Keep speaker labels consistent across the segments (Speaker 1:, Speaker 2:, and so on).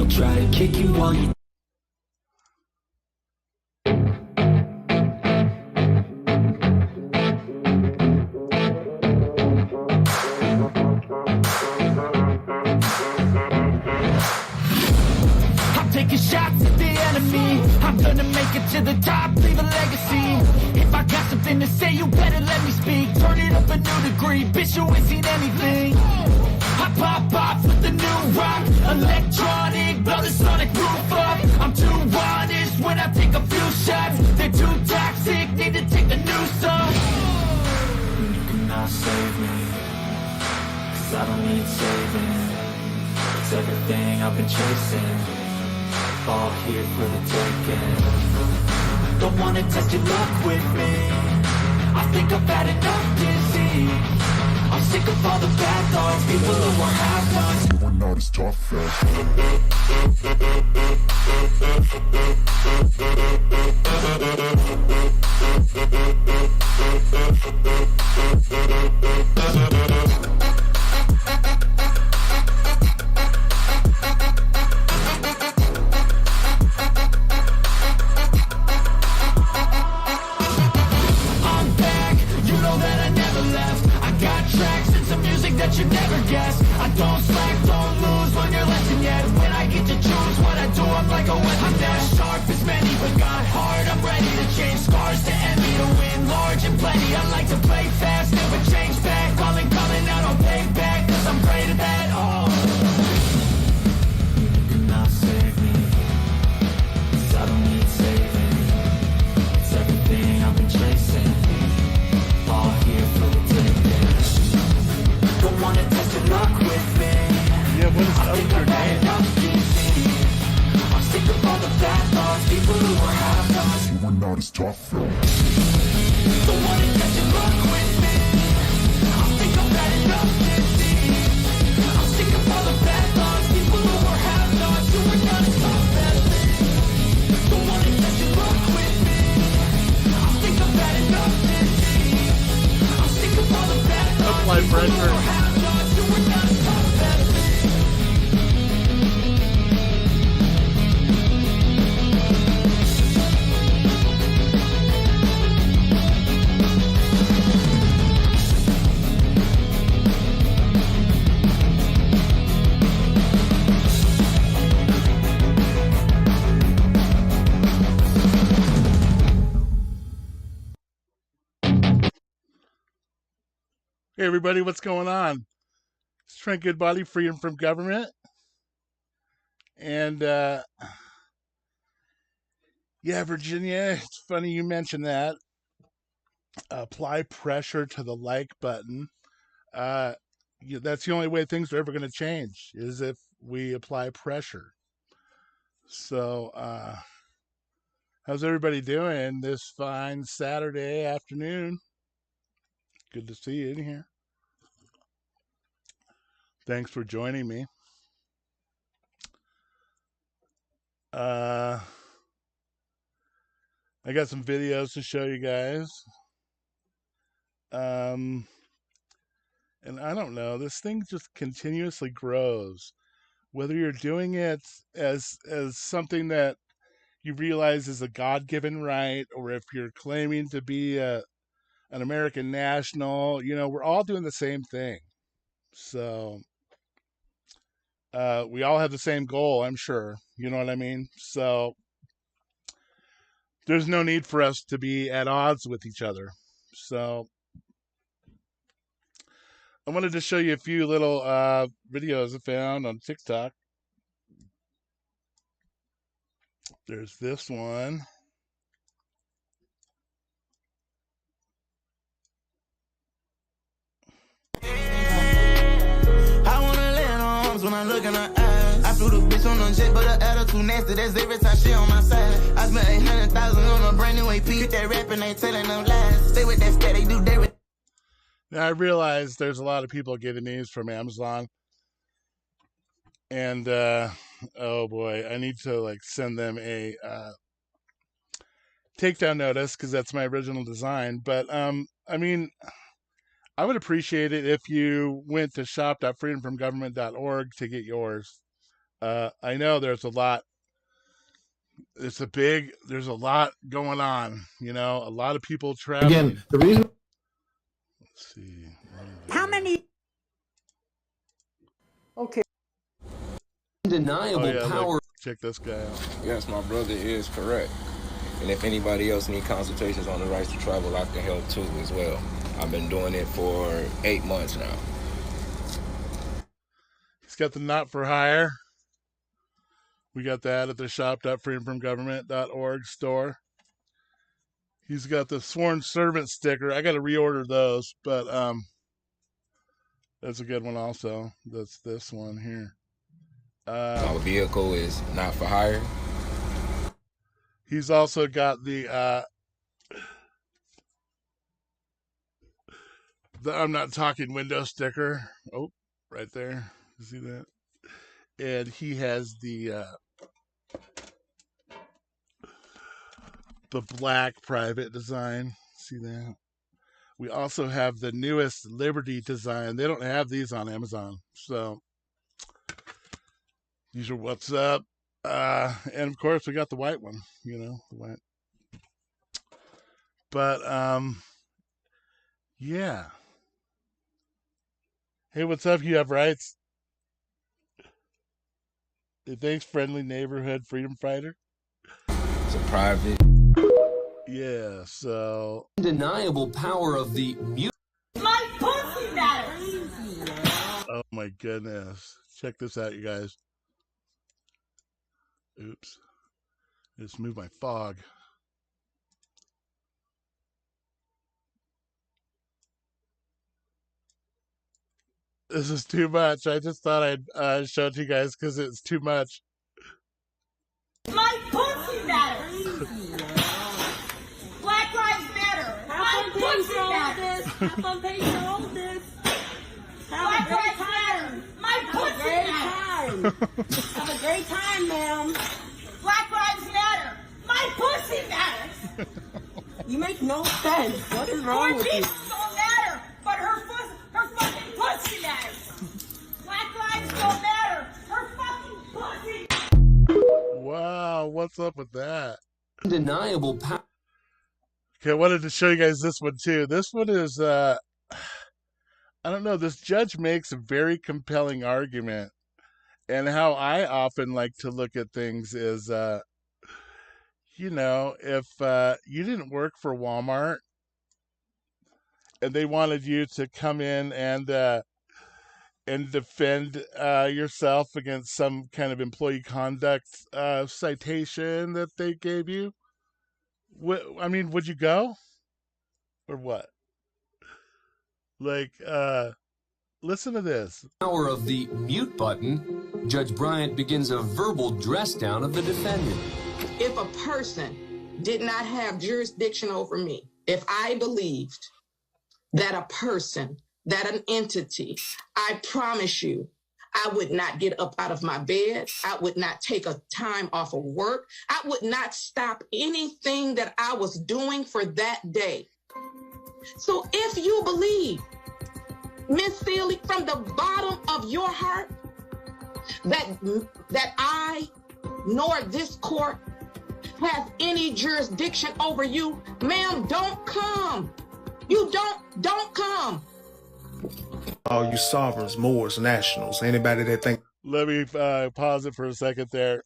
Speaker 1: they'll try to kick you while you
Speaker 2: taking shots at the enemy. I'm gonna make it to the top, leave a legacy. If I got something to say, you better let me speak. Turn it up a new degree, bitch, you ain't seen anything. I pop off with the new rock, electronic, blow the sonic roof up. I'm too honest when I take a few shots. They're too toxic, need to take the news off.
Speaker 1: You cannot save me, 'cause I don't need saving. It's everything I've been chasing, all here for the taking. Don't wanna test your luck with me, I think I've had enough disease. I'm sick of all the bad thoughts, people who are half-nots.
Speaker 3: You are not as tough as
Speaker 2: that you never guess. I don't slack, don't lose, learn your lesson yet. When I get to choose what I do, I'm like a weapon that's sharp as many, but got hard. I'm ready to change scars to envy, to win large and plenty. I like to play fast, never change back. Calling, I don't pay back, 'cause I'm great at that. Oh,
Speaker 1: you cannot save me, 'cause I don't need saving. It's everything I've been chasing, all here for the taking. Don't wanna test your luck with me.
Speaker 4: Yeah, what is up with your name?
Speaker 1: I'm sick of all the bad thoughts, people who are half-nots.
Speaker 3: you are not as tough as
Speaker 1: Don't wanna test your luck with me, I think I've had enough disease. I'm sick of all the bad thoughts, people who are half-nots. You are not as tough as me. Don't wanna test your luck with me, I think I've had enough disease. I'm sick of all the bad thoughts,
Speaker 4: Apply pressure. Hey everybody, what's going on? It's Trent Goodbody, Freedom from Government. And yeah, Virginia, it's funny you mentioned that. Apply pressure to the like button. That's the only way things are ever going to change, is if we apply pressure. So, how's everybody doing this fine Saturday afternoon? Good to see you in here. Thanks for joining me. I got some videos to show you guys. And I don't know, this thing just continuously grows. Whether you're doing it as something that you realize is a God-given right, or if you're claiming to be an American national, we're all doing the same thing. So we all have the same goal, I'm sure. You know what I mean? So there's no need for us to be at odds with each other. So I wanted to show you a few little videos I found on TikTok. There's this one.
Speaker 5: I wanna lay in her arms when I look in her eyes. I flew the bitch on the jet, but her attitude nasty. That's every time she on my side. I spent 800,000 on a brand new AP. Get that rapping, ain't telling them lies. Stay with that scat, they do they with.
Speaker 4: Now I realize there's a lot of people getting these from Amazon. And oh boy, I need to send them a takedown notice, because that's my original design. But I mean, I would appreciate it if you went to shop.freedomfromgovernment.org to get yours. I know there's a lot. There's a lot going on. You know, a lot of people traveling.
Speaker 6: Again, the reason.
Speaker 4: Let's see.
Speaker 7: How many?
Speaker 6: Okay.
Speaker 8: Undeniable power.
Speaker 4: Look, check this guy out.
Speaker 9: Yes, my brother is correct. And if anybody else need consultations on the rights to travel, I can help too as well. I've been doing it for 8 months now.
Speaker 4: He's got the not for hire. We got that at the shop.freedomfromgovernment.org store. He's got the sworn servant sticker. I got to reorder those, but that's a good one also. That's this one here.
Speaker 9: My vehicle is not for hire.
Speaker 4: He's also got the I'm not talking window sticker. Oh, right there. You see that? And he has the black private design. See that? We also have the newest Liberty design. They don't have these on Amazon. So these are what's up. And of course we got the white one, you know, the white. But yeah. Hey, what's up? You have rights. Hey, thanks, friendly neighborhood freedom fighter.
Speaker 9: It's a private.
Speaker 4: Yeah, so
Speaker 8: Undeniable power of the mute.
Speaker 7: My pussy matters.
Speaker 4: oh my goodness. Check this out, you guys. Oops. Just move my fog. This is too much. I just thought I'd show it to you guys because it's too much.
Speaker 7: My pussy matters. Black Lives Matter. My pussy matters. Have on page all this. Black Lives Matter. My pussy matters. Have a great time, ma'am. Black Lives Matter. My pussy matters. You make no sense. What is wrong with you? Don't matter, but her fucking pussy matters. Black lives don't matter. Her fucking pussy.
Speaker 4: Wow, what's up with that?
Speaker 8: Undeniable power.
Speaker 4: Okay, I wanted to show you guys this one too. This one is I don't know, this judge makes a very compelling argument. And how I often like to look at things is you know, if you didn't work for Walmart and they wanted you to come in and defend yourself against some kind of employee conduct citation that they gave you, I mean, would you go or what? Like, listen to this.
Speaker 8: Power of the mute button. Judge Bryant begins a verbal dress down of the defendant.
Speaker 10: If a person did not have jurisdiction over me, if I believed that a person, that an entity, I promise you, I would not get up out of my bed. I would not take a time off of work. I would not stop anything that I was doing for that day. So if you believe, Miss Sealy, from the bottom of your heart, that I nor this court has any jurisdiction over you, ma'am, don't come. You don't come.
Speaker 6: All you sovereigns, Moors, nationals, anybody that think.
Speaker 4: Let me pause it for a second there.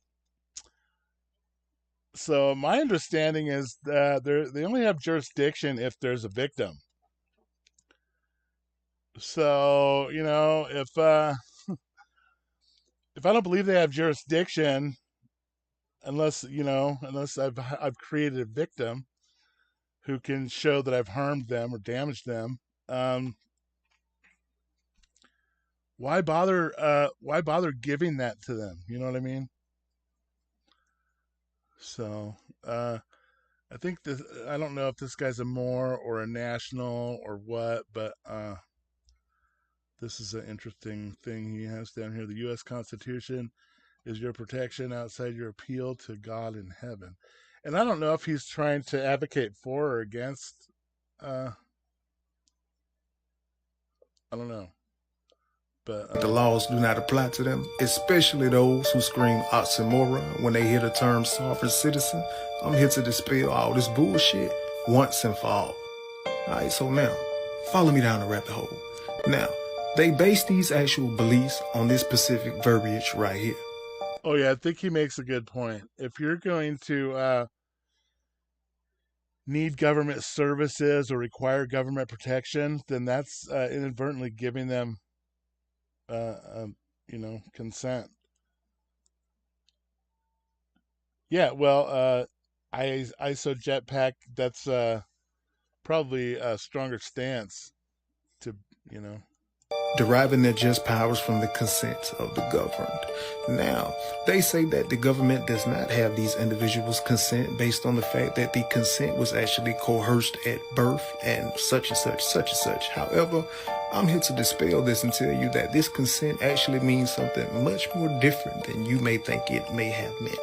Speaker 4: So my understanding is that they only have jurisdiction if there's a victim. So, you know, if I don't believe they have jurisdiction, unless I've created a victim who can show that I've harmed them or damaged them, why bother giving that to them? You know what I mean? So, I think this, I don't know if this guy's a Moor or a national or what, but this is an interesting thing he has down here. The U.S. Constitution is your protection outside your appeal to God in heaven. And I don't know if he's trying to advocate for or against. I don't know. But
Speaker 6: the laws do not apply to them, especially those who scream oxymoron when they hear the term sovereign citizen. I'm here to dispel all this bullshit once and for all. Alright, so now, follow me down the rabbit hole. Now, they base these actual beliefs on this specific verbiage right here.
Speaker 4: oh yeah, I think he makes a good point. If you're going to need government services or require government protection, then that's inadvertently giving them, consent. Yeah, well, ISO jetpack, that's probably a stronger stance to,
Speaker 6: deriving their just powers from the consent of the governed. Now, they say that the government does not have these individuals' consent based on the fact that the consent was actually coerced at birth and such and such, such and such. However, I'm here to dispel this and tell you that this consent actually means something much more different than you may think it may have meant.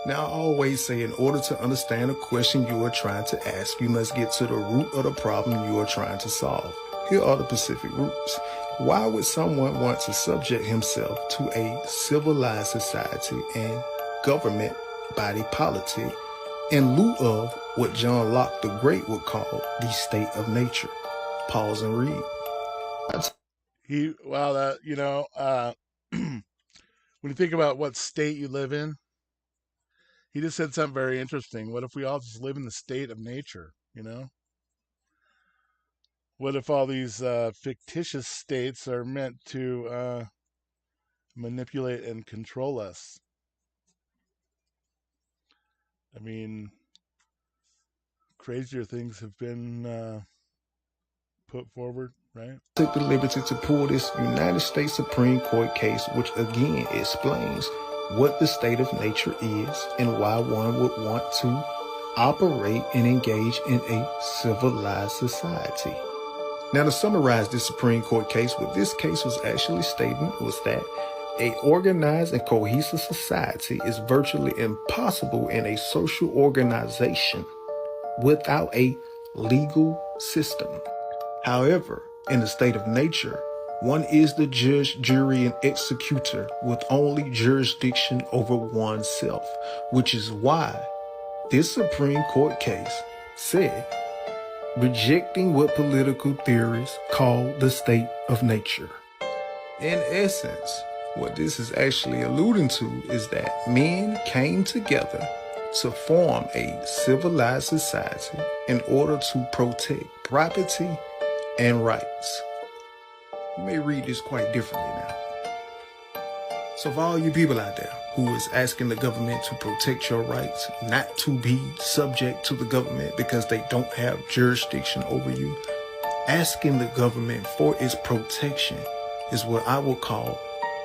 Speaker 6: Now, I always say in order to understand a question you are trying to ask, you must get to the root of the problem you are trying to solve. Here are the specific roots. Why would someone want to subject himself to a civilized society and government body politic in lieu of what John Locke the Great would call the state of nature? Pause and read.
Speaker 4: When you think about what state you live in, he just said something very interesting. What if we all just live in the state of nature, What if all these fictitious states are meant to manipulate and control us? I mean, crazier things have been put forward, right?
Speaker 6: Took the liberty to pull this United States Supreme Court case, which again explains what the state of nature is and why one would want to operate and engage in a civilized society. Now, to summarize this Supreme Court case, what this case was actually stating was that a organized and cohesive society is virtually impossible in a social organization without a legal system. However, in the state of nature, one is the judge, jury, and executor with only jurisdiction over oneself, which is why this Supreme Court case said, rejecting what political theorists call the state of nature. In essence, what this is actually alluding to is that men came together to form a civilized society in order to protect property and rights. You may read this quite differently now. So for all you people out there who is asking the government to protect your rights, not to be subject to the government because they don't have jurisdiction over you, asking the government for its protection is what I will call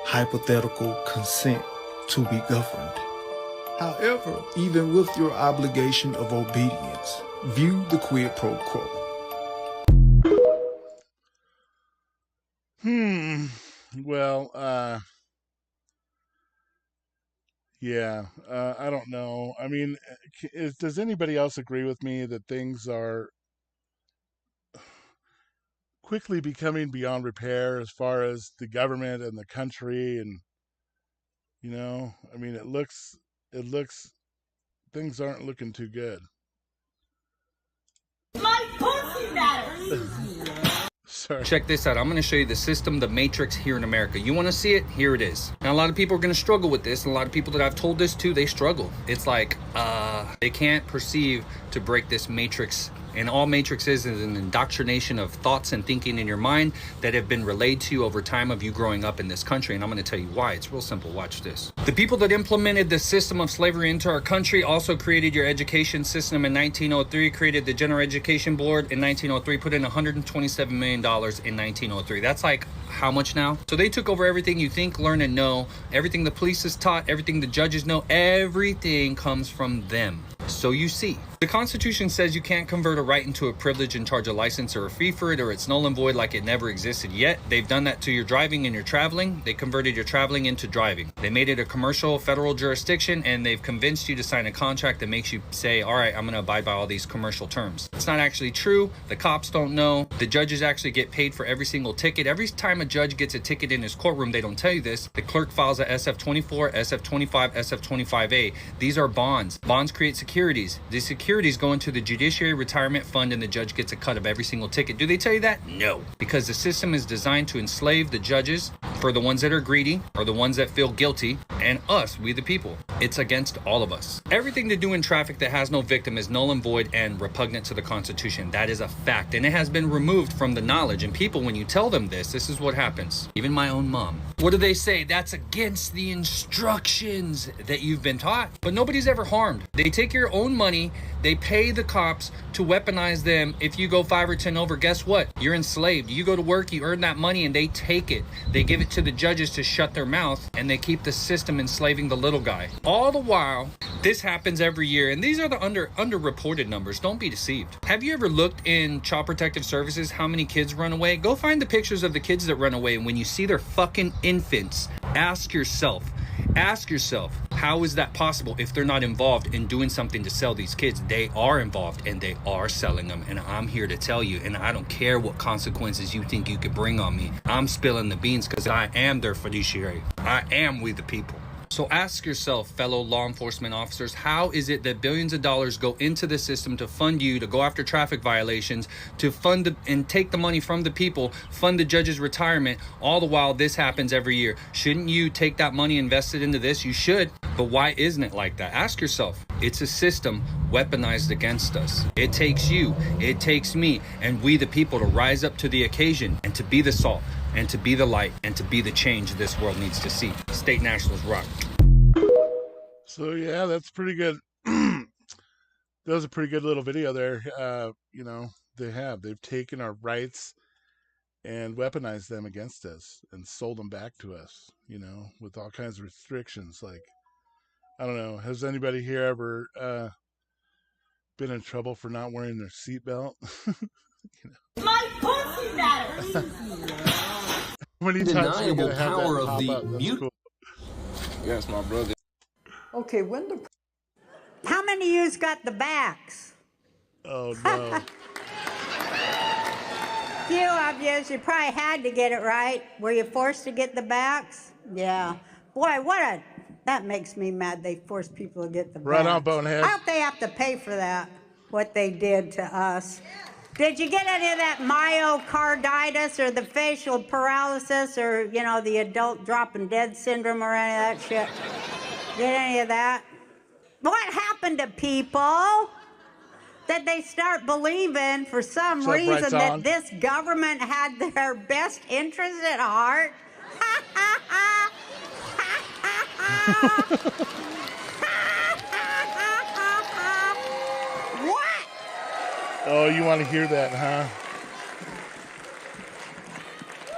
Speaker 6: hypothetical consent to be governed. However, even with your obligation of obedience, view the quid pro quo.
Speaker 4: Well, I don't know. I mean, does anybody else agree with me that things are quickly becoming beyond repair as far as the government and the country? And, I mean, it looks, things aren't looking too good.
Speaker 7: My pussy matters.
Speaker 4: Sorry.
Speaker 11: Check this out. I'm going to show you the system, the matrix here in America. You want to see it? Here it is. Now, a lot of people are going to struggle with this. And a lot of people that I've told this to, they struggle. It's like, they can't perceive to break this matrix. And all matrix is an indoctrination of thoughts and thinking in your mind that have been relayed to you over time of you growing up in this country. And I'm going to tell you why. It's real simple. Watch this. The people that implemented the system of slavery into our country also created your education system in 1903, created the General Education Board in 1903, put in $127 million in 1903. That's like how much now? So they took over everything you think, learn, and know. Everything the police is taught, everything the judges know, everything comes from them. So you see, the Constitution says you can't convert a right into a privilege and charge a license or a fee for it, or it's null and void like it never existed. Yet they've done that to your driving and your traveling. They converted your traveling into driving. They made it a commercial federal jurisdiction, and they've convinced you to sign a contract that makes you say, all right, I'm going to abide by all these commercial terms. It's not actually true. The cops don't know. The judges actually get paid for every single ticket. Every time a judge gets a ticket in his courtroom, they don't tell you this, the clerk files a SF-24, SF-25, SF-25A. These are bonds. Bonds create securities. These securities go into the Judiciary Retirement Fund, and the judge gets a cut of every single ticket. Do they tell you that? No. Because the system is designed to enslave the judges for the ones that are greedy or the ones that feel guilty, and us, we the people. It's against all of us. Everything to do in traffic that has no victim is null and void and repugnant to the Constitution. That is a fact, and it has been removed from the knowledge. And people, when you tell them this is what happens. Even my own mom. What do they say? That's against the instructions that you've been taught. But nobody's ever harmed. They take your own money, they pay the cops to weaponize them. If you go 5 or 10 over, guess what? You're enslaved. You go to work, you earn that money, and they take it. They give it to the judges to shut their mouth, and they keep the system enslaving the little guy. All the while, this happens every year, and these are the underreported numbers. Don't be deceived. Have you ever looked in Child Protective Services how many kids run away? Go find the pictures of the kids that run away, and when you see their fucking infants, ask yourself, how is that possible if they're not involved in doing something to sell these kids? They are involved, and they are selling them, and I'm here to tell you, and I don't care what consequences you think you could bring on me. I'm spilling the beans because I am their fiduciary. I am we the people. So ask yourself, fellow law enforcement officers, how is it that billions of dollars go into the system to fund you, to go after traffic violations, to fund and take the money from the people, fund the judge's retirement, all the while this happens every year? Shouldn't you take that money invested into this? You should. But why isn't it like that? Ask yourself. It's a system weaponized against us. It takes you, it takes me, and we the people to rise up to the occasion and to be the salt and to be the light and to be the change this world needs to see. State Nationals rock.
Speaker 4: So yeah, that's pretty good. That was a pretty good little video there. They've taken our rights and weaponized them against us and sold them back to us, with all kinds of restrictions. Like, I don't know, has anybody here ever been in trouble for not wearing their seatbelt?
Speaker 7: My pussy matters.
Speaker 4: How many times are you gonna have
Speaker 8: power
Speaker 4: that
Speaker 8: of
Speaker 4: pop
Speaker 8: the
Speaker 4: up? That's
Speaker 8: mute.
Speaker 4: cool.
Speaker 9: Yes, my brother.
Speaker 12: Okay, how many of you's got the backs?
Speaker 4: Oh no.
Speaker 12: Few of yous, you probably had to get it right. Were you forced to get the backs? Yeah. Boy, that makes me mad. They force people to get the backs.
Speaker 4: Right on, Bonehead.
Speaker 12: I hope they have to pay for that, what they did to us. Did you get any of that myocarditis or the facial paralysis or, the adult dropping dead syndrome or any of that shit? Did any of that? What happened to people? Did they start believing for some reason that this government had their best interest at heart? What?
Speaker 4: Oh, you want to hear that, huh?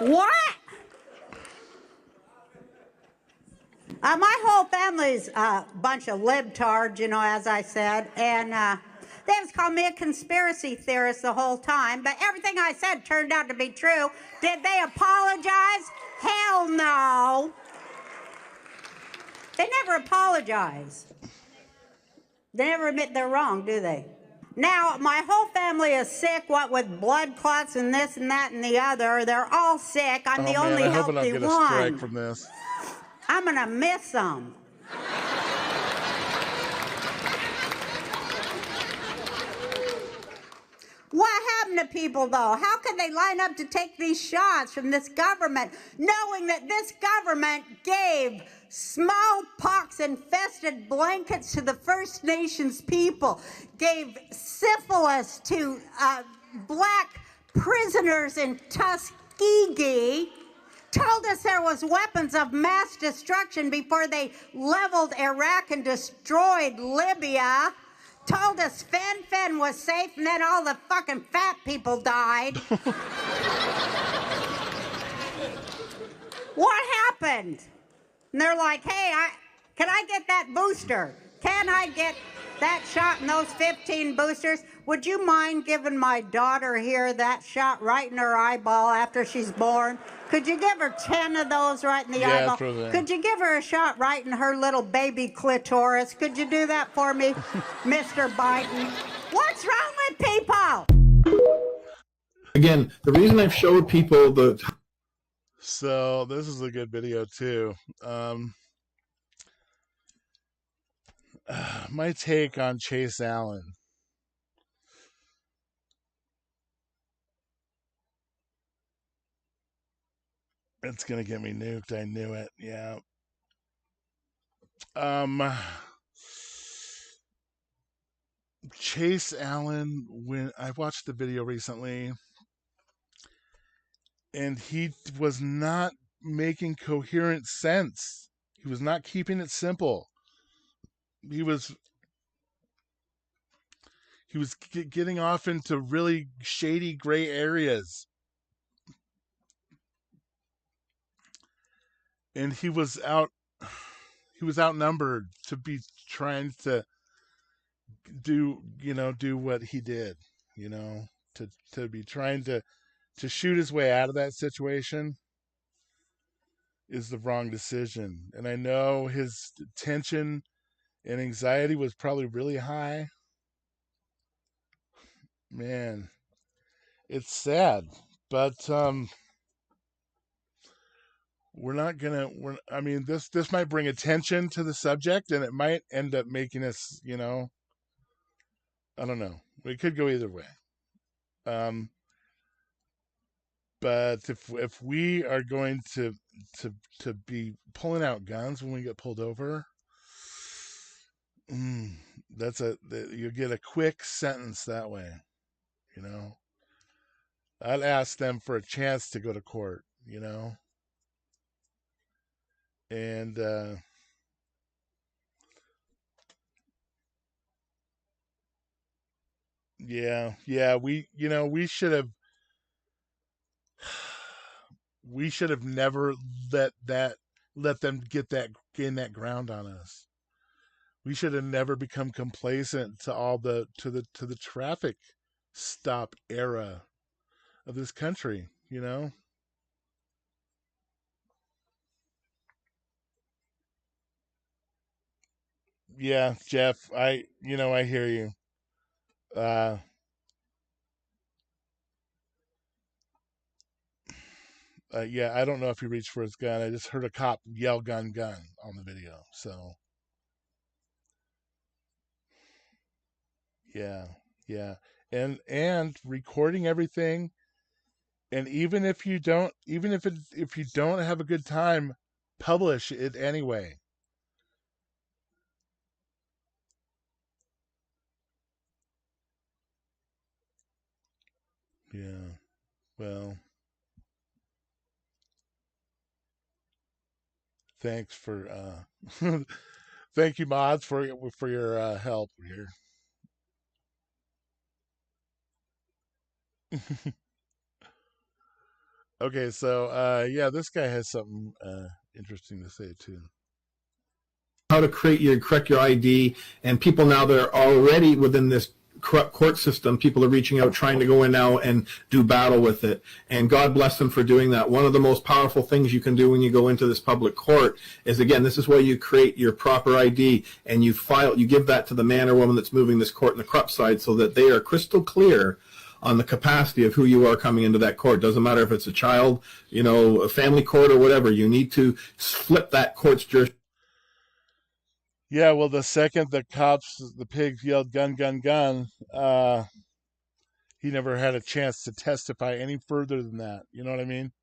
Speaker 12: What? My whole family's a bunch of libtards, as I said, and they was calling me a conspiracy theorist the whole time, but everything I said turned out to be true. Did they apologize? Hell no. They never apologize. They never admit they're wrong, do they? Now, my whole family is sick, what with blood clots and this and that and the other. They're all sick. I'm the only healthy one.
Speaker 4: I hope I don't get a strike from this.
Speaker 12: I'm going to miss them. What happened to people, though? How could they line up to take these shots from this government, knowing that this government gave smallpox-infested blankets to the First Nations people, gave syphilis to black prisoners in Tuskegee, told us there was weapons of mass destruction before they leveled Iraq and destroyed Libya, told us Fen was safe, and then all the fucking fat people died. What happened? And they're like, hey, can I get that booster? Can I get That shot and those 15 boosters, would you mind giving my daughter here that shot right in her eyeball after she's born? Could you give her 10 of those right in the
Speaker 4: Yeah,
Speaker 12: eyeball?
Speaker 4: throw that.
Speaker 12: Could you give her a shot right in her little baby clitoris? Could you do that for me, Mr. Biden? What's wrong with people?
Speaker 6: Again, the reason I've showed people the...
Speaker 4: So this is a good video too. My take on Chase Allen. It's gonna get me nuked. I knew it. Yeah. Chase Allen, when I watched the video recently, and he was not making coherent sense. He was not keeping it simple. He was getting off into really shady gray areas. And he was outnumbered to be trying to do what he did, to be trying to shoot his way out of that situation is the wrong decision. And I know his tension and anxiety was probably really high. Man, it's sad, but this might bring attention to the subject, and it might end up making us, I don't know. It could go either way. But if we are going to be pulling out guns when we get pulled over, you'll get a quick sentence that way. I'd ask them for a chance to go to court, and yeah, we should have never let them gain that ground on us. We should have never become complacent to the traffic stop era of this country, Yeah, Jeff, I hear you. Yeah, I don't know if he reached for his gun. I just heard a cop yell "gun, gun" on the video. So yeah, and recording everything. And even if you don't have a good time, publish it anyway. Yeah. Well, thanks for thank you, mods, for your help here. Okay, so yeah, this guy has something interesting to say too.
Speaker 6: How to correct your ID, and people now that are already within this corrupt court system, people are reaching out, trying to go in now and do battle with it. And God bless them for doing that. One of the most powerful things you can do when you go into this public court is, again, this is where you create your proper ID and you give that to the man or woman that's moving this court in the corrupt side so that they are crystal clear on the capacity of who you are coming into that court. Doesn't matter if it's a child, a family court or whatever. You need to flip that court's jurisdiction.
Speaker 4: Yeah, well, the second the pigs yelled "gun, gun, gun," he never had a chance to testify any further than that. You know what I mean?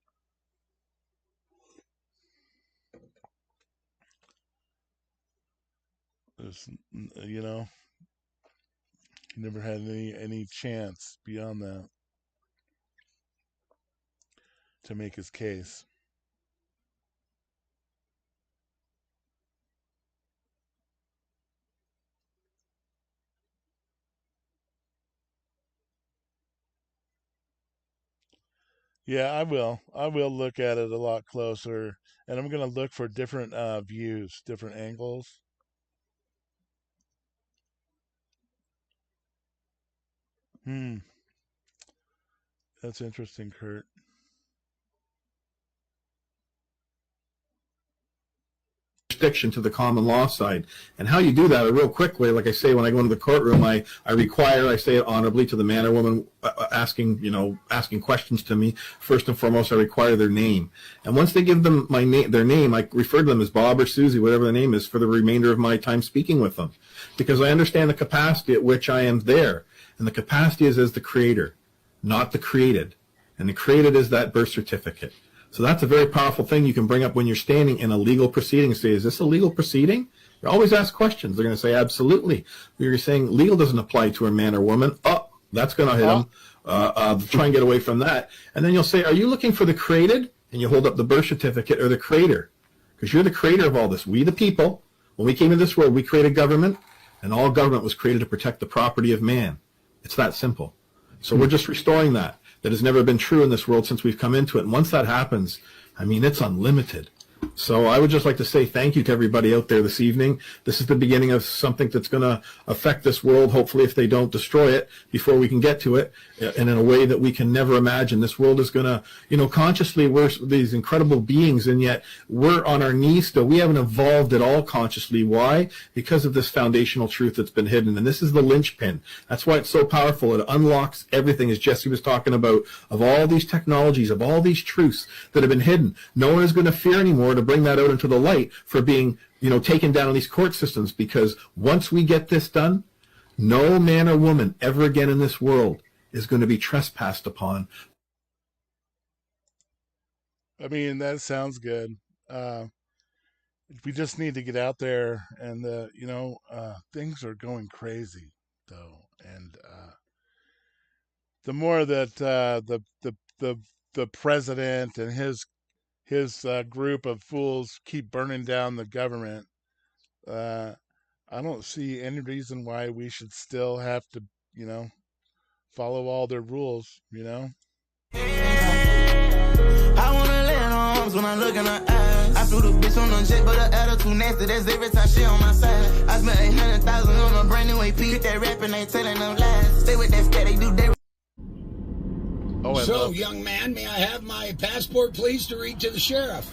Speaker 4: He never had any chance beyond that to make his case. Yeah, I will. I will look at it a lot closer, and I'm going to look for different views, different angles. That's interesting, Kurt.
Speaker 6: Jurisdiction to the common law side. And how you do that, a real quick way, like I say, when I go into the courtroom, I say it honorably to the man or woman asking questions to me. First and foremost, I require their name. And once they give them their name, I refer to them as Bob or Susie, whatever the name is, for the remainder of my time speaking with them. Because I understand the capacity at which I am there. And the capacity is as the creator, not the created. And the created is that birth certificate. So that's a very powerful thing you can bring up when you're standing in a legal proceeding and say, is this a legal proceeding? You always ask questions. They're going to say, absolutely. You're saying legal doesn't apply to a man or woman. Oh, that's going to hit them. Try and get away from that. And then you'll say, are you looking for the created? And you hold up the birth certificate or the creator. Because you're the creator of all this. We, the people, when we came into this world, we created government, and all government was created to protect the property of man. It's that simple. So we're just restoring that. That has never been true in this world since we've come into it. And once that happens, I mean, it's unlimited. So I would just like to say thank you to everybody out there this evening. This is the beginning of something that's going to affect this world, hopefully, if they don't destroy it before we can get to it, and in a way that we can never imagine. This world is going to, consciously, we're these incredible beings, and yet we're on our knees still. We haven't evolved at all consciously. Why? Because of this foundational truth that's been hidden. And this is the linchpin. That's why it's so powerful. It unlocks everything, as Jesse was talking about, of all these technologies, of all these truths that have been hidden. No one is going to fear anymore to bring that out into the light for being, taken down in these court systems, because once we get this done, no man or woman ever again in this world is going to be trespassed upon.
Speaker 4: I mean, that sounds good. We just need to get out there, and things are going crazy, though, and the more that the president and his group of fools keep burning down the government, I don't see any reason why we should still have to, follow all their rules,
Speaker 5: I wanna land arms when I look in her eyes. I flew the bitch on the jet, but her attitude nasty. That's every time she on my side. I spent 800,000 on a brand new AP. Get that rapping, ain't telling them lies. Stay with that scat, they do they.
Speaker 13: So, young man, may I have my passport, please, to read to the sheriff?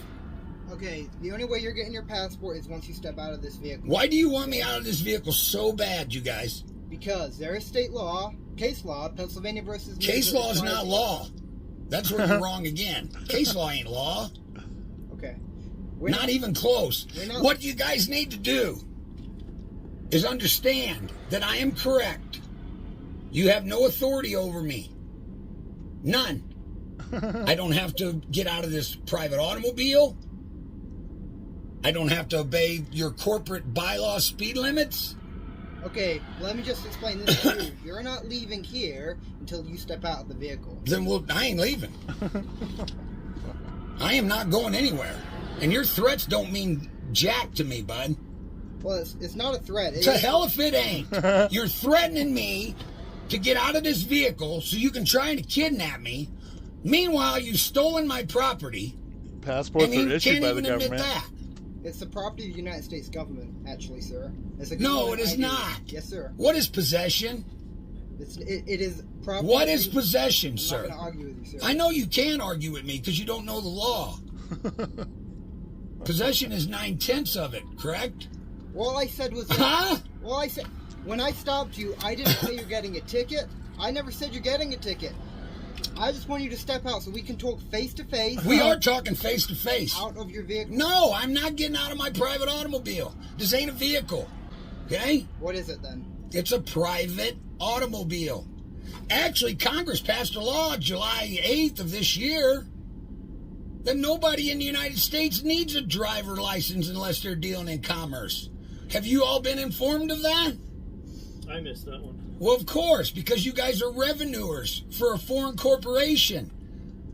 Speaker 14: Okay, the only way you're getting your passport is once you step out of this vehicle.
Speaker 13: Why do you want me out of this vehicle so bad, you guys?
Speaker 14: Because there is state law, case law, Pennsylvania versus...
Speaker 13: Case law is not law. That's where you're wrong again. Case law ain't law.
Speaker 14: Okay.
Speaker 13: Not even close. What you guys need to do is understand that I am correct. You have no authority over me. None. I don't have to get out of this private automobile. I don't have to obey your corporate bylaw speed limits.
Speaker 14: Okay, let me just explain this to you. You're not leaving here until you step out of the vehicle.
Speaker 13: Then I ain't leaving. I am not going anywhere. And your threats don't mean jack to me, bud.
Speaker 14: Well, it's not a threat.
Speaker 13: To hell if it ain't. You're threatening me to get out of this vehicle so you can try and kidnap me. Meanwhile, you've stolen my property.
Speaker 4: Passports are issued by the government.
Speaker 14: It's the property of the United States government, actually, sir.
Speaker 13: No, it is not.
Speaker 14: Yes, sir.
Speaker 13: What is possession?
Speaker 14: It is property.
Speaker 13: What is possession, sir?
Speaker 14: I'm not going to argue with you, sir.
Speaker 13: I know you can't argue with me because you don't know the law. Possession is 9/10 of it, correct?
Speaker 14: All I said was...
Speaker 13: Huh?
Speaker 14: All I said... When I stopped you, I didn't say you're getting a ticket. I never said you're getting a ticket. I just want you to step out so we can talk face to face.
Speaker 13: We are talking face to face.
Speaker 14: Out of your vehicle.
Speaker 13: No, I'm not getting out of my private automobile. This ain't a vehicle. Okay?
Speaker 14: What is it then?
Speaker 13: It's a private automobile. Actually, Congress passed a law July 8th of this year that nobody in the United States needs a driver license unless they're dealing in commerce. Have you all been informed of that?
Speaker 15: I missed that one.
Speaker 13: Well, of course, because you guys are revenuers for a foreign corporation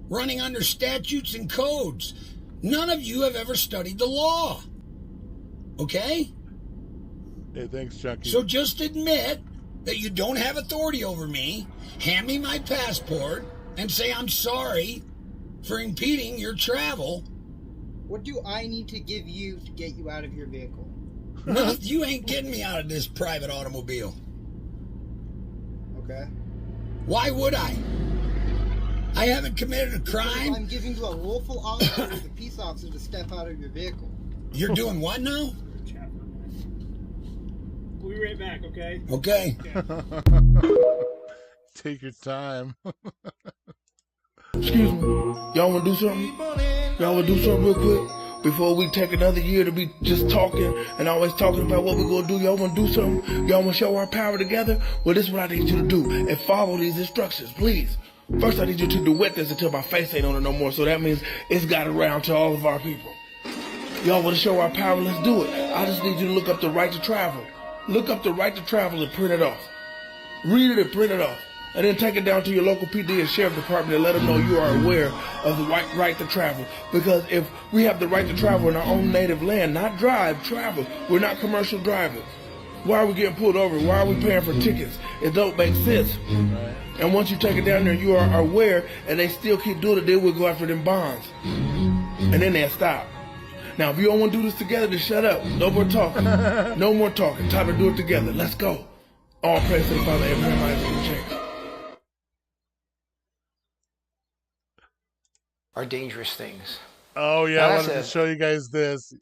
Speaker 13: running under statutes and codes. None of you have ever studied the law. Okay?
Speaker 4: Hey, thanks, Chucky.
Speaker 13: So just admit that you don't have authority over me, hand me my passport, and say I'm sorry for impeding your travel.
Speaker 14: What do I need to give you to get you out of your vehicle?
Speaker 13: No, you ain't getting me out of this private automobile.
Speaker 14: Okay.
Speaker 13: Why would I? I haven't committed a crime.
Speaker 14: I'm giving you a lawful officer as a peace officer to step out of your vehicle.
Speaker 13: You're doing what now?
Speaker 15: We'll be right back, okay?
Speaker 13: Okay.
Speaker 4: Take your time.
Speaker 16: Excuse me. Y'all want to do something? Y'all want to do something real quick? Before we take another year to be just talking and always talking about what we're going to do, y'all want to do something? Y'all want to show our power together? Well, this is what I need you to do. And follow these instructions, please. First, I need you to duet this until my face ain't on it no more. So that means it's got around to all of our people. Y'all want to show our power? Let's do it. I just need you to look up the right to travel. Look up the right to travel and print it off. Read it and print it off. And then take it down to your local PD and sheriff department and let them know you are aware of the right to travel. Because if we have the right to travel in our own native land, not drive, travel. We're not commercial drivers. Why are we getting pulled over? Why are we paying for tickets? It don't make sense. And once you take it down there, you are aware, and they still keep doing it, they will go after them bonds. And then they'll stop. Now, if you don't want to do this together, then shut up. No more talking. No more talking. Time to do it together. Let's go. All praise to the Father, Abraham, Isaac, and Jacob.
Speaker 17: Are dangerous things.
Speaker 4: Oh yeah,
Speaker 17: Now,
Speaker 4: I
Speaker 17: that's
Speaker 4: wanted to show you guys this.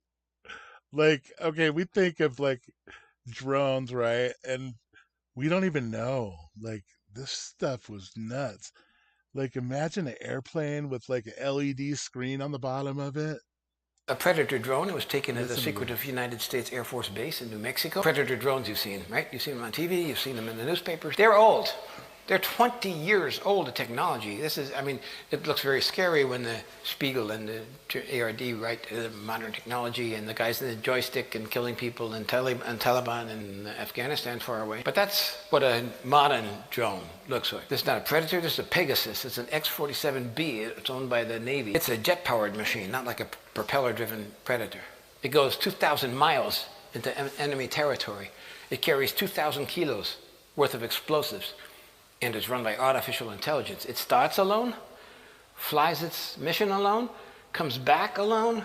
Speaker 4: Like, okay, we think of like drones, right? And we don't even know. Like, this stuff was nuts. Like, imagine an airplane with like an LED screen on the bottom of it.
Speaker 17: A Predator drone. It was taken at a
Speaker 4: Listen to
Speaker 17: secretive United States Air Force base in New Mexico. Predator drones you've seen, right? You've seen them on TV, you've seen them in the newspapers. They're old. They're 20 years old, the technology. This is, I mean, it looks very scary when the Spiegel and the ARD write modern technology and the guys in the joystick and killing people and Taliban in Afghanistan far away. But that's what a modern drone looks like. This is not a Predator, this is a Pegasus. It's an X-47B. It's owned by the Navy. It's a jet-powered machine, not like a propeller-driven Predator. It goes 2,000 miles into enemy territory. It carries 2,000 kilos worth of explosives. And it's run by artificial intelligence. It starts alone, flies its mission alone, comes back alone,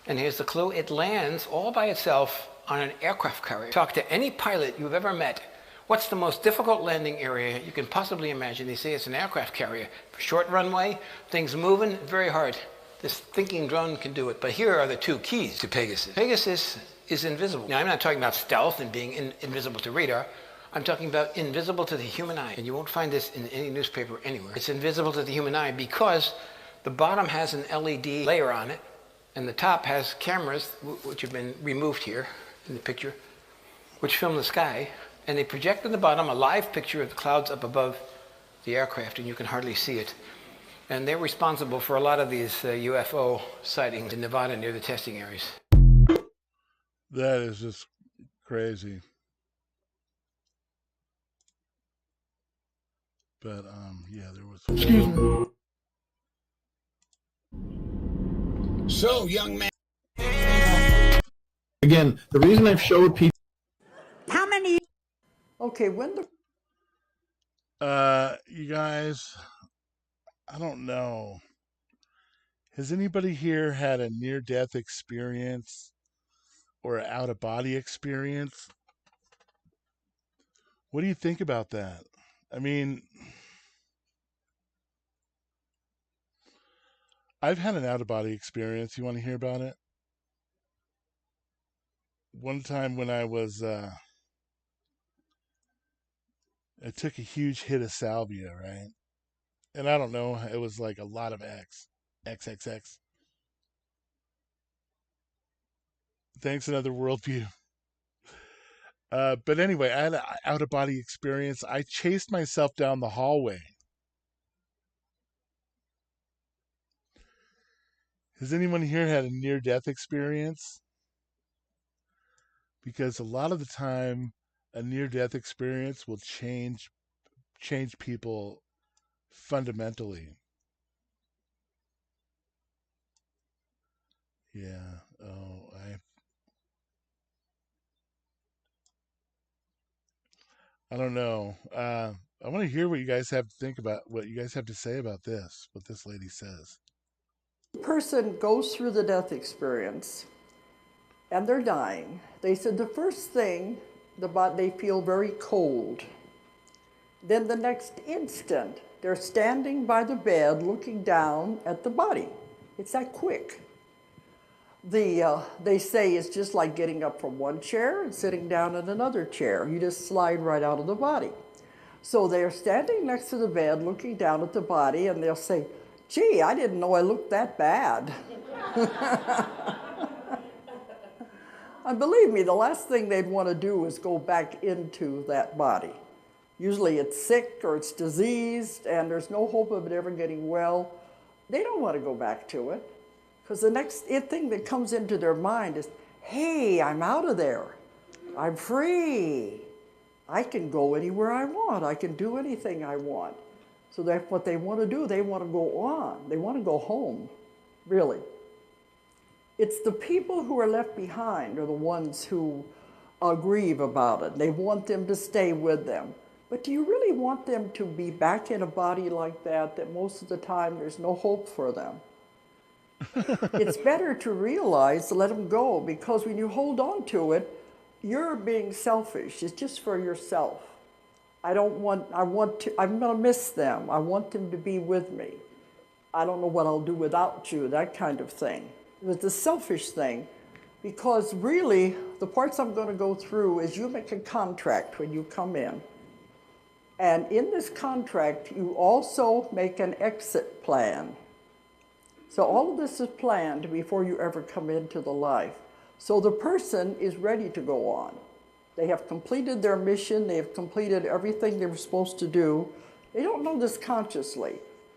Speaker 17: and here's the clue, it lands all by itself on an aircraft carrier. Talk to any pilot you've ever met. What's the most difficult landing area you can possibly imagine? They say it's an aircraft carrier. Short runway, things moving, very hard. This thinking drone can do it. But here are the two keys to Pegasus. Pegasus is invisible. Now, I'm not talking about stealth and being invisible to radar. I'm talking about invisible to the human eye. And you won't find this in any newspaper anywhere. It's invisible to the human eye because the bottom has an LED layer on it, and the top has cameras, which have been removed here in the picture, which film the sky, and they project on the bottom a live picture of the clouds up above the aircraft, and you can hardly see it. And they're responsible for a lot of these UFO sightings in Nevada near the testing areas.
Speaker 4: That is just crazy. But yeah, there was.
Speaker 16: Excuse me.
Speaker 13: So, young man.
Speaker 6: Again, the reason I've showed people.
Speaker 12: How many?
Speaker 18: Okay, when the.
Speaker 4: You guys, I don't know. Has anybody here had a near-death experience or an out-of-body experience? What do you think about that? I mean, I've had an out-of-body experience. You want to hear about it? One time when I was, I took a huge hit of salvia, right? And I don't know, it was like a lot of XXX. Thanks, another worldview. But anyway, I had an out-of-body experience. I chased myself down the hallway. Has anyone here had a near-death experience? Because a lot of the time, a near-death experience will change people fundamentally. Yeah. Oh, I don't know. I want to hear what you guys have to think about, what you guys have to say about this, what this lady says.
Speaker 18: The person goes through the death experience and they're dying. They said the first thing, they feel very cold. Then the next instant, they're standing by the bed looking down at the body. It's that quick. They say it's just like getting up from one chair and sitting down in another chair. You just slide right out of the body. So they're standing next to the bed looking down at the body, and they'll say, gee, I didn't know I looked that bad. And believe me, the last thing they'd want to do is go back into that body. Usually it's sick or it's diseased and there's no hope of it ever getting well. They don't want to go back to it because the next thing that comes into their mind is, hey, I'm out of there. I'm free. I can go anywhere I want. I can do anything I want. So that's what they want to do. They want to go on. They want to go home, really. It's the people who are left behind are the ones who grieve about it. They want them to stay with them. But do you really want them to be back in a body like that most of the time there's no hope for them? It's better to realize to let them go, because when you hold on to it, you're being selfish. It's just for yourself. I'm gonna miss them. I want them to be with me. I don't know what I'll do without you, that kind of thing. It was the selfish thing, because really the parts I'm going to go through is you make a contract when you come in. And in this contract, you also make an exit plan. So all of this is planned before you ever come into the life. So the person is ready to go on. They have completed their mission. They have completed everything they were supposed to do. They don't know this consciously,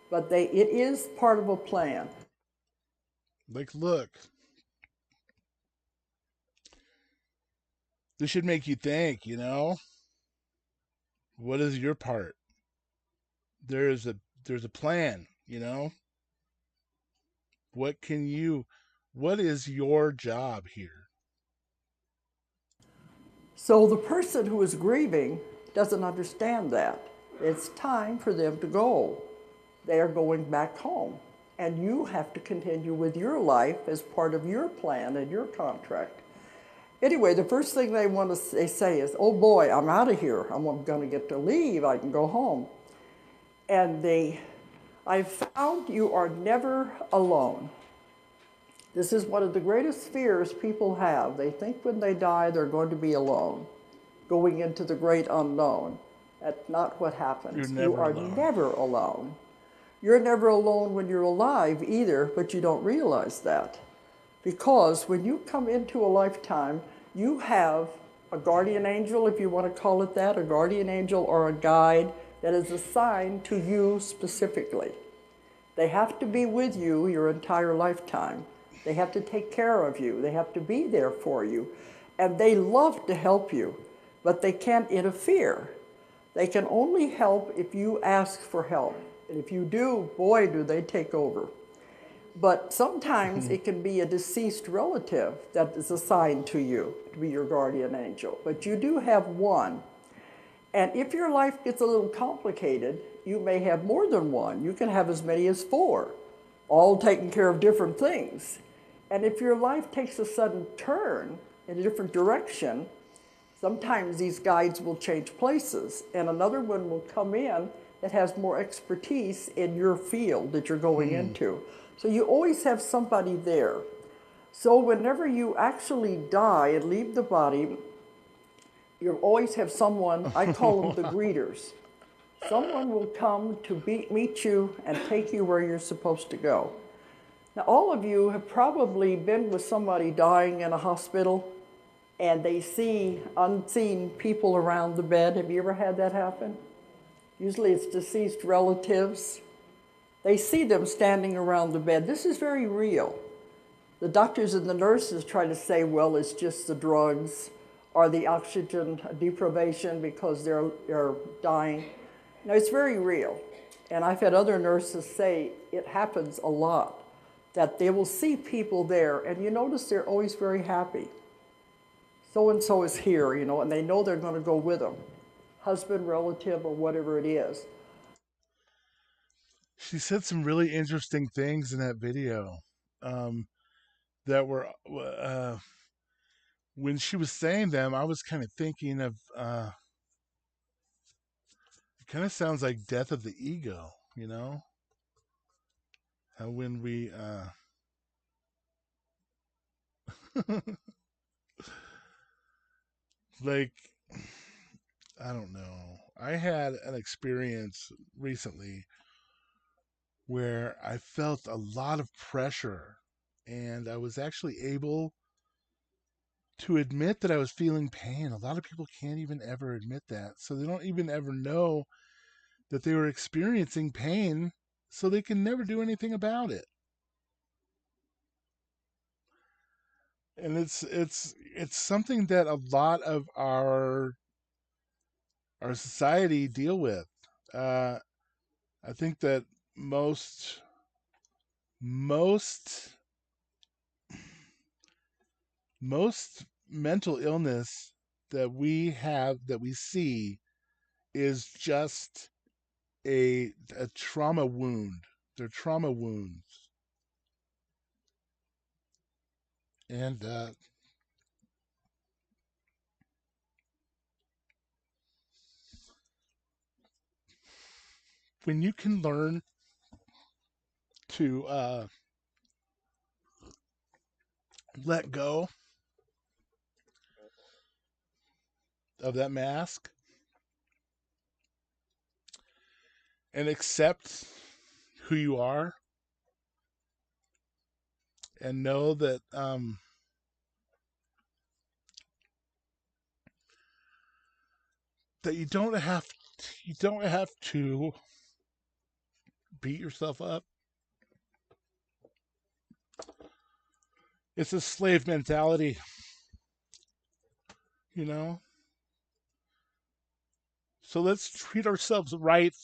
Speaker 18: but it is part of a plan.
Speaker 4: Like, look, this should make you think, you know, what is your part? There's a plan, you know. What is your job here?
Speaker 18: So the person who is grieving doesn't understand that. It's time for them to go. They are going back home. And you have to continue with your life as part of your plan and your contract. Anyway, the first thing they say is, oh boy, I'm out of here. I'm going to get to leave. I can go home. And I've found you are never alone. This is one of the greatest fears people have. They think when they die, they're going to be alone, going into the great unknown. That's not what happens. You are never alone. You're never alone when you're alive either, but you don't realize that. Because when you come into a lifetime, you have a guardian angel, if you want to call it that, a guardian angel or a guide that is assigned to you specifically. They have to be with you your entire lifetime. They have to take care of you. They have to be there for you. And they love to help you, but they can't interfere. They can only help if you ask for help. And if you do, boy, do they take over. But sometimes it can be a deceased relative that is assigned to you to be your guardian angel. But you do have one. And if your life gets a little complicated, you may have more than one. You can have as many as 4, all taking care of different things. And if your life takes a sudden turn in a different direction, sometimes these guides will change places, and another one will come in that has more expertise in your field that you're going into. So you always have somebody there. So whenever you actually die and leave the body, you always have someone, I call them the greeters. Someone will come to meet you and take you where you're supposed to go. Now, all of you have probably been with somebody dying in a hospital and they see unseen people around the bed. Have you ever had that happen? Usually it's deceased relatives. They see them standing around the bed. This is very real. The doctors and the nurses try to say, well, it's just the drugs or the oxygen deprivation because they're dying. No, it's very real. And I've had other nurses say it happens a lot, that they will see people there, and you notice they're always very happy. So-and-so is here, you know, and they know they're going to go with them. Husband, relative, or whatever it is.
Speaker 4: She said some really interesting things in that video that were, when she was saying them, I was kind of thinking of kind of sounds like death of the ego, you know? How when we like, I don't know. I had an experience recently where I felt a lot of pressure, and I was actually able to admit that I was feeling pain. A lot of people can't even ever admit that. So they don't even ever know that they were experiencing pain, so they can never do anything about it. And it's something that a lot of our society deal with. I think that most mental illness that we see is just a trauma wound. They're trauma wounds. And when you can learn to let go of that mask and accept who you are, and know that that you don't have to beat yourself up. It's a slave mentality, you know? So let's treat ourselves right.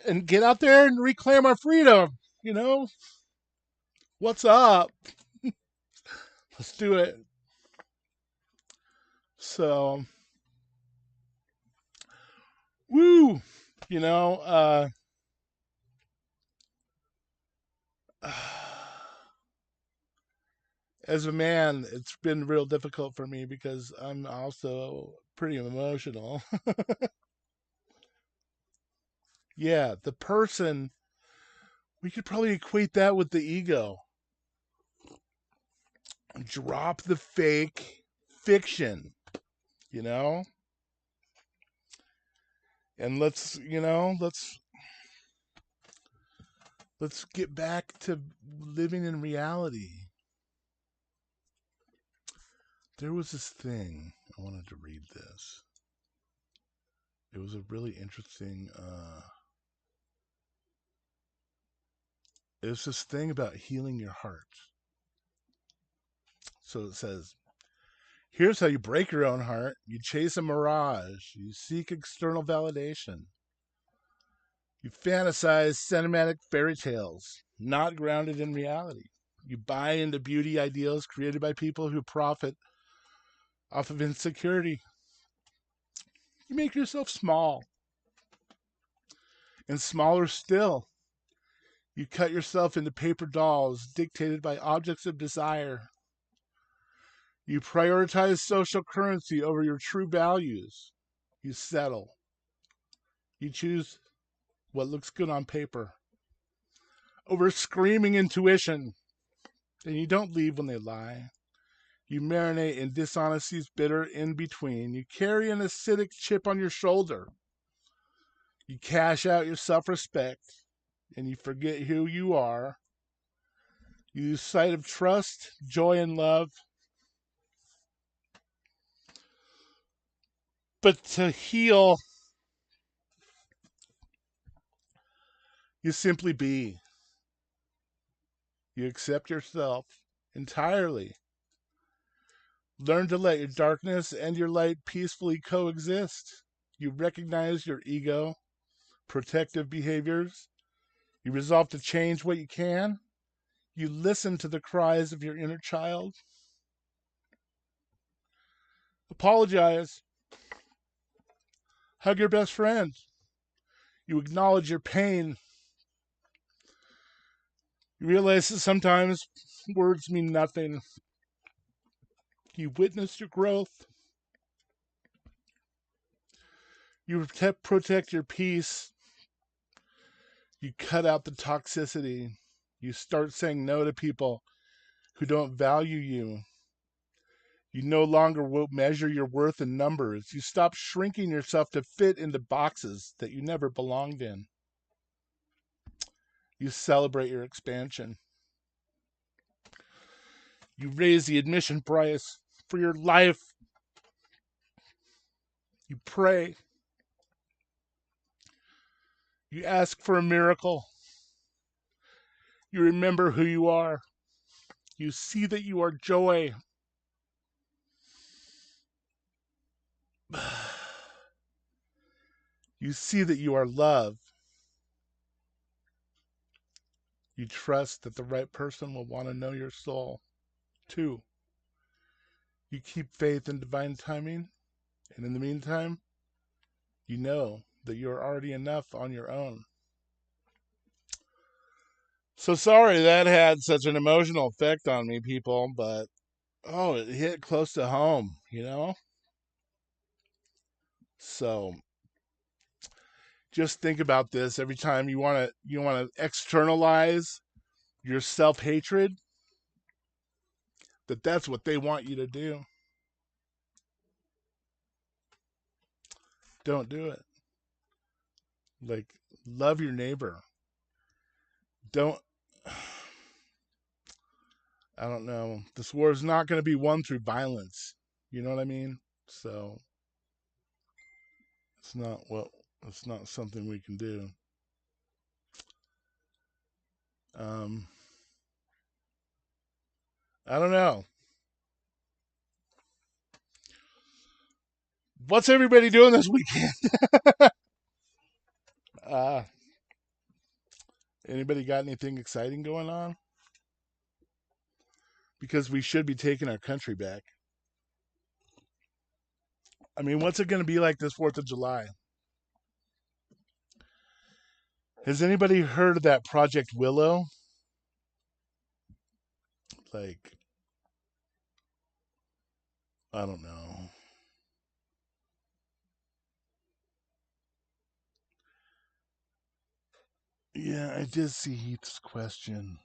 Speaker 4: And get out there and reclaim our freedom, you know? What's up? Let's do it. So, woo! You know, as a man, it's been real difficult for me because I'm also pretty emotional. Yeah, the person, we could probably equate that with the ego. Drop the fake fiction, you know? And let's get back to living in reality. There was this thing, I wanted to read this. It was a really interesting, it was this thing about healing your heart. So it says, here's how you break your own heart. You chase a mirage. You seek external validation. You fantasize cinematic fairy tales, not grounded in reality. You buy into beauty ideals created by people who profit off of insecurity. You make yourself small. And smaller still, you cut yourself into paper dolls dictated by objects of desire. You prioritize social currency over your true values. You settle. You choose what looks good on paper over screaming intuition. And you don't leave when they lie. You marinate in dishonesty's bitter in-between. You carry an acidic chip on your shoulder. You cash out your self-respect, and you forget who you are. You lose sight of trust, joy, and love. But to heal, you simply be. You accept yourself entirely. Learn to let your darkness and your light peacefully coexist. You recognize your ego, protective behaviors. You resolve to change what you can. You listen to the cries of your inner child. Apologize. Hug your best friend. You acknowledge your pain. You realize that sometimes words mean nothing. You witness your growth. You protect your peace. You cut out the toxicity. You start saying no to people who don't value you. You no longer will measure your worth in numbers. You stop shrinking yourself to fit into boxes that you never belonged in. You celebrate your expansion. You raise the admission price for your life. You pray. You ask for a miracle. You remember who you are. You see that you are joy. You see that you are love. You trust that the right person will want to know your soul. 2, you keep faith in divine timing. And in the meantime, you know that you're already enough on your own. So sorry that had such an emotional effect on me, people, but it hit close to home, you know? So just think about this every time you want to externalize your self-hatred, that's what they want you to do. Don't do it. Like, love your neighbor. I don't know. This war is not going to be won through violence. You know what I mean? So it's not something we can do. I don't know. What's everybody doing this weekend? Anybody got anything exciting going on? Because we should be taking our country back. I mean, what's it going to be like this 4th of July? Has anybody heard of that Project Willow? Like, I don't know. Yeah, I did see Heath's question.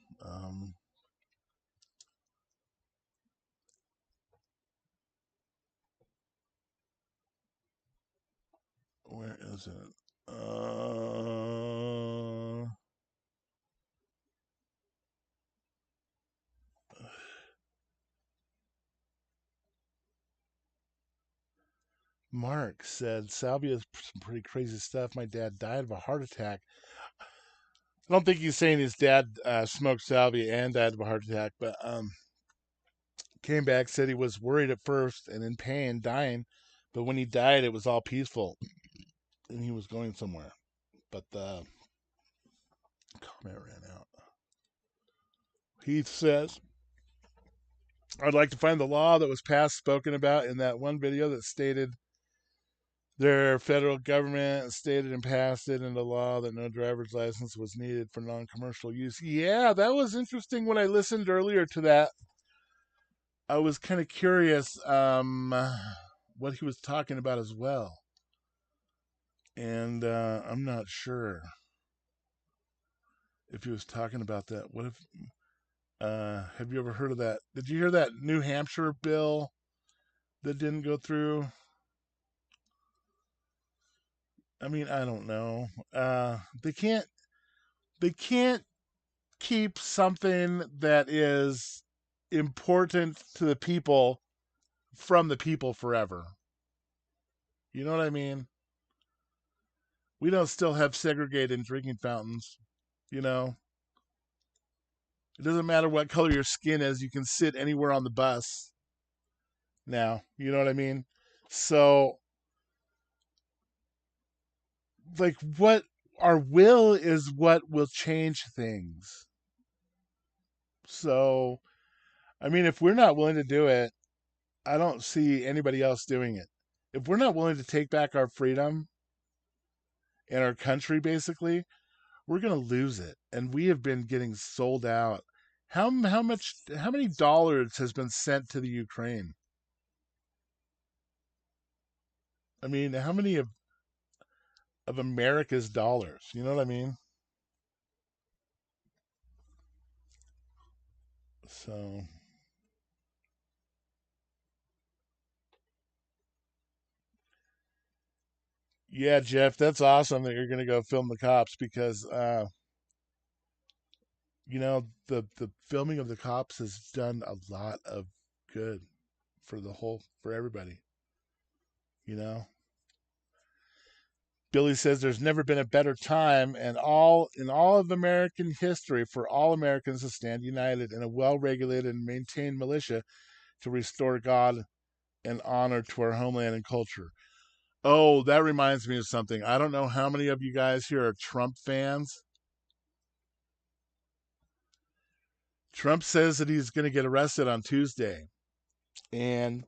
Speaker 4: Where is it? Mark said, salvia is some pretty crazy stuff. My dad died of a heart attack. I don't think he's saying his dad smoked salvia and died of a heart attack, but came back, said he was worried at first and in pain, dying, but when he died, it was all peaceful, and he was going somewhere. But the comment ran out. Heath says, I'd like to find the law that was passed, spoken about in that one video that stated their federal government stated and passed it into law that no driver's license was needed for non-commercial use. Yeah, that was interesting. When I listened earlier to that, I was kind of curious what he was talking about as well. And I'm not sure if he was talking about that. What if, have you ever heard of that? Did you hear that New Hampshire bill that didn't go through? I mean, I don't know. They can't keep something that is important to the people from the people forever. You know what I mean? We don't still have segregated drinking fountains, you know? It doesn't matter what color your skin is. You can sit anywhere on the bus now. You know what I mean? So, like, what our will is what will change things. So, I mean, if we're not willing to do it, I don't see anybody else doing it. If we're not willing to take back our freedom and our country, basically, we're going to lose it. And we have been getting sold out. How many dollars has been sent to the Ukraine? I mean, how many of America's dollars? You know what I mean? So, yeah, Jeff, that's awesome that you're going to go film the cops because, the filming of the cops has done a lot of good for everybody, you know? Billy says there's never been a better time and in all of American history for all Americans to stand united in a well-regulated and maintained militia to restore God and honor to our homeland and culture. Oh, that reminds me of something. I don't know how many of you guys here are Trump fans. Trump says that he's going to get arrested on Tuesday. And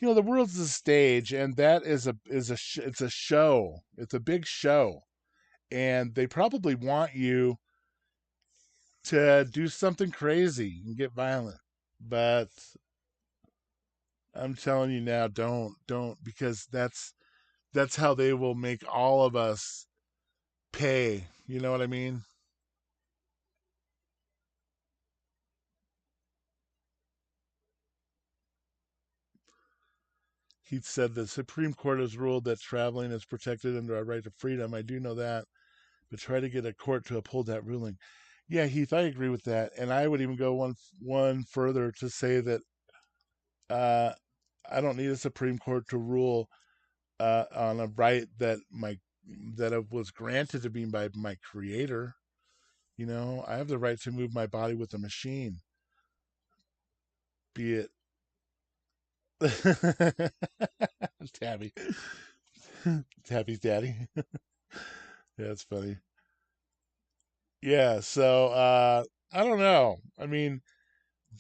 Speaker 4: the world's a stage, and that it's a show. It's a big show, and they probably want you to do something crazy and get violent. But I'm telling you now, don't, because that's how they will make all of us pay. You know what I mean? He said the Supreme Court has ruled that traveling is protected under our right to freedom. I do know that, but try to get a court to uphold that ruling. Yeah, Heath, I agree with that, and I would even go one further to say that I don't need a Supreme Court to rule on a right that it was granted to me by my Creator. I have the right to move my body with a machine, be it Tabby. Tabby's daddy. Yeah, that's funny. Yeah, so I don't know. I mean,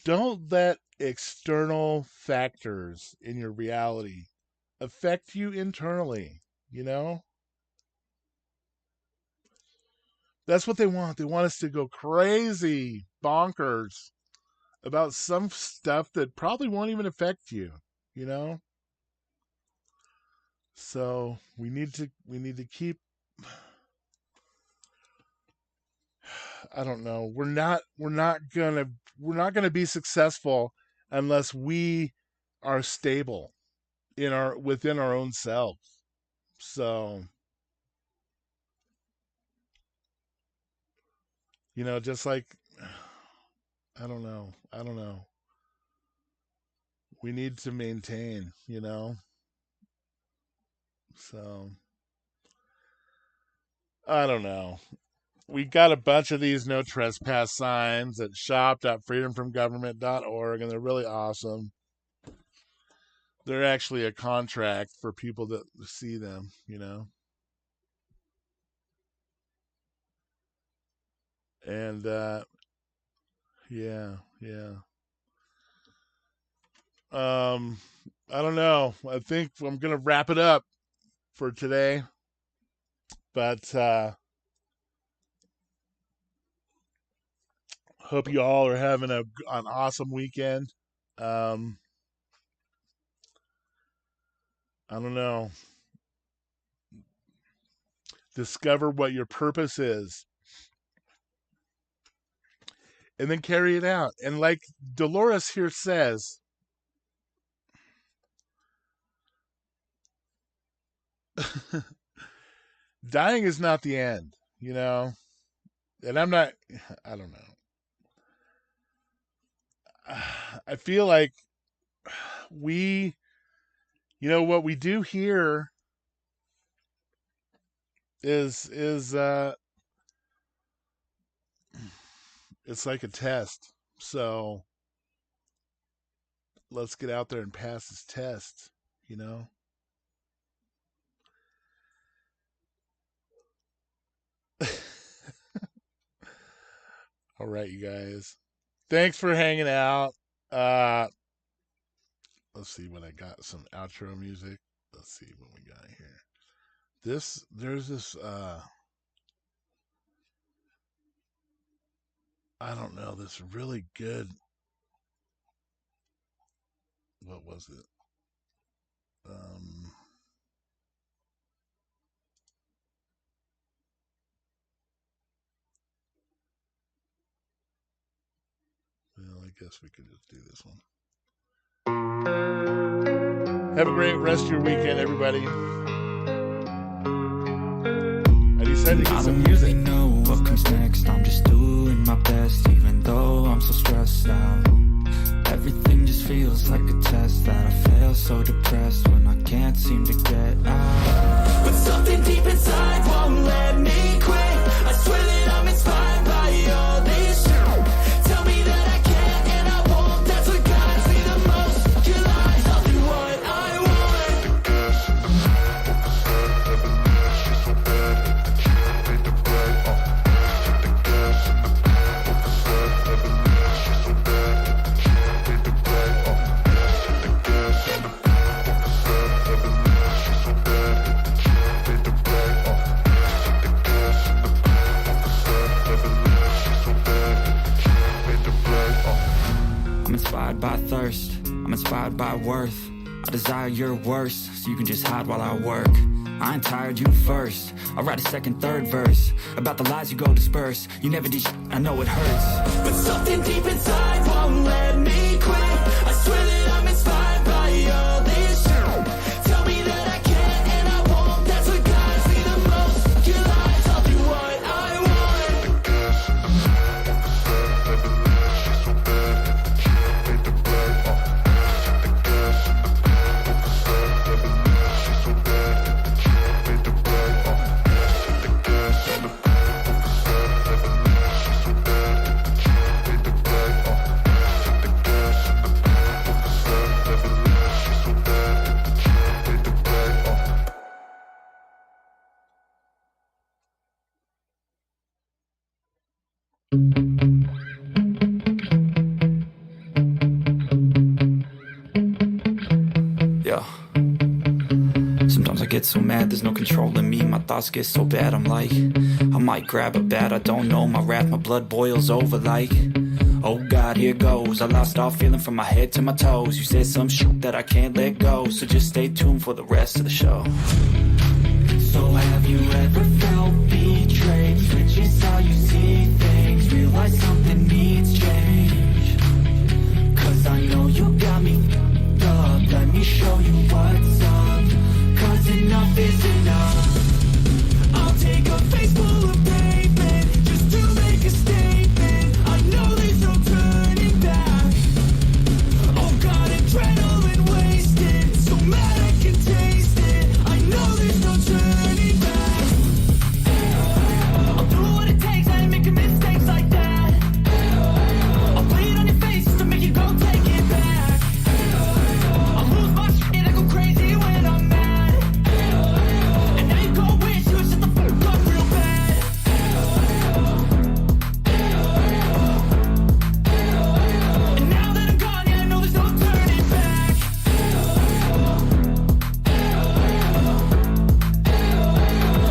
Speaker 4: don't let external factors in your reality affect you internally, you know? That's what they want. They want us to go crazy, bonkers about some stuff that probably won't even affect you, you know? So, we need to keep I don't know. We're not going to be successful unless we are stable within our own selves. So, just like I don't know. I don't know. We need to maintain. So, I don't know. We got a bunch of these no trespass signs at shop.freedomfromgovernment.org, and they're really awesome. They're actually a contract for people that see them. And yeah, yeah. I don't know. I think I'm gonna wrap it up for today. But hope you all are having an awesome weekend. I don't know. Discover what your purpose is, and then carry it out. And like Dolores here says, dying is not the end. And I don't know. I feel like what we do here is it's like a test. So let's get out there and pass this test. All right, you guys. Thanks for hanging out. Let's see what I got. Some outro music. Let's see what we got here. There's this I don't know, this really good, what was it? guess we could just do this one. Have a great rest of your weekend, everybody. I decided to get some music.
Speaker 19: I don't really know what comes next. I'm just doing my best, even though I'm so stressed out. Everything just feels like a test that I fail, so depressed when I can't seem to get out.
Speaker 2: But something deep inside won't let me quit. I swear that I'm inspired by all this shit. Tell me that I can and I won't. That's what guides me the most. Your lies, I'll do what I
Speaker 19: I'm inspired by thirst, I'm inspired by worth. I desire your worst, so you can just hide while I work. I ain't tired, you first. I'll write a second, third verse about the lies you go disperse. You never did shit, I know it hurts.
Speaker 2: But something deep inside won't let me quit. I swear that I'm inspired by all this shit. Tell me that I can and I won't. That's what guides me the most. Your lies, I'll do what I want.
Speaker 19: Yeah. Sometimes I get so mad, there's no controlling me. My thoughts get so bad, I'm like, I might grab a bat, I don't know. My wrath, my blood boils over like, oh God, here goes. I lost all feeling from my head to my toes. You said some shit that I can't let go, so just stay tuned for the rest of the show.
Speaker 2: So have you ever felt betrayed? Switches how you see things. Realize something needs change. Cause I know you got me f***ed up. Let me show you what's up. Cause enough is enough. I'll take a face full of pavement just to make a statement. I know there's no turning back. Oh God, adrenaline wasted. So mad I can taste it. I know there's no turning back. I'll do what it takes, I ain't making mistakes like that. I'll bleed on your face just to make you go take it back. I'll lose my shit and I go crazy when I'm mad. And now you go wish you would shut the fuck up real bad. And now that I'm gone, yeah, I know there's no turning back.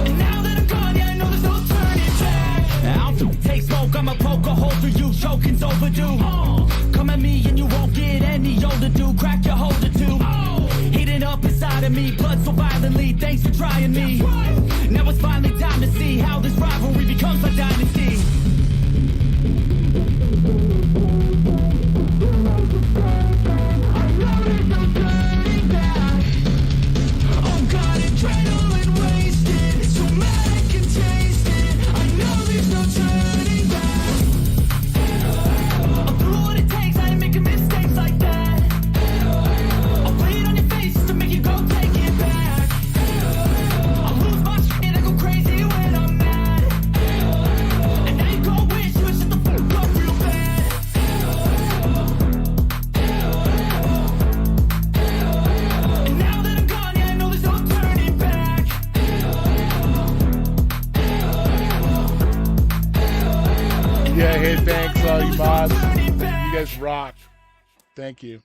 Speaker 2: And now that I'm gone, yeah, I know there's no turning back. I don't take smoke, I'ma poke a hole through you, choking's overdue. Come at me and you won't get any older, dude. Crack your holder too. Heating up inside of me, blood so violently. Thanks for trying me. Now it's finally time to see how this rivalry becomes a dynasty. Oh God, adrenaline wasted. So mad I can taste it. I know there's no turning back. I'll do what it takes, I ain't making mistakes like that. I'll bleed on your face just to make you go take it back. I'll lose my shit and I go crazy when I'm mad. And now you go wish you would shut the fuck up real bad. And now that I'm gone, yeah, I know there's no turning back.
Speaker 4: Yeah, hey, thanks all you mods. You guys rock. Thank you.